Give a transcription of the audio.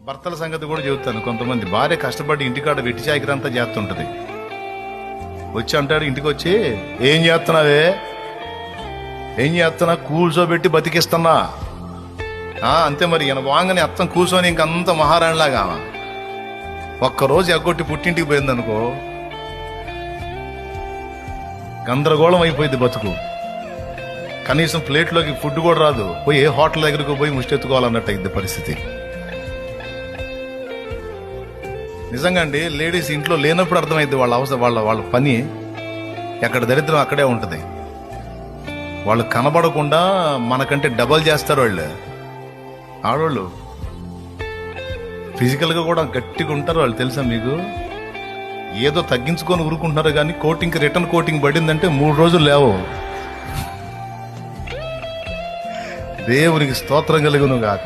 భర్తల సంగతి కూడా చెబుతాను. కొంతమంది భార్య కష్టపడి ఇంటికాడ వెట్టి చాకిరంతా చేస్తుంటది. వచ్చి అంటాడు, ఇంటికి వచ్చి ఏం చేస్తున్నావే, ఏం చేస్తున్నా, కూర్చోబెట్టి బతికిస్తున్నా. అంతే మరి. ఈయన వాంగని అత్తం కూర్చొని ఇంకంత మహారాణిలాగా ఒక్కరోజు ఎగ్గొట్టి పుట్టింటికి పోయిందనుకో, గందరగోళం అయిపోయింది బతుకు. కనీసం ప్లేట్లోకి ఫుడ్ కూడా రాదు. పోయి ఏ హోటల్ దగ్గరకు పోయి ముష్టెత్తుకోవాలన్నట్టు అయింది పరిస్థితి. నిజంగా అండి, లేడీస్ ఇంట్లో లేనప్పుడు అర్థమైంది వాళ్ళ అవసరం, వాళ్ళ పని ఎక్కడ దరిద్రం అక్కడే ఉంటుంది. వాళ్ళు కనబడకుండా మనకంటే డబల్ చేస్తారు వాళ్ళు. ఆడవాళ్ళు ఫిజికల్గా కూడా గట్టిగా ఉంటారు వాళ్ళు, తెలుసా మీకు? ఏదో తగ్గించుకొని ఊరుకుంటున్నారు కానీ కోటింగ్కి రిటర్న్ కోటింగ్ పడిందంటే 3 రోజులు లేవు. దేవునికి స్తోత్రం కలుగును గాక.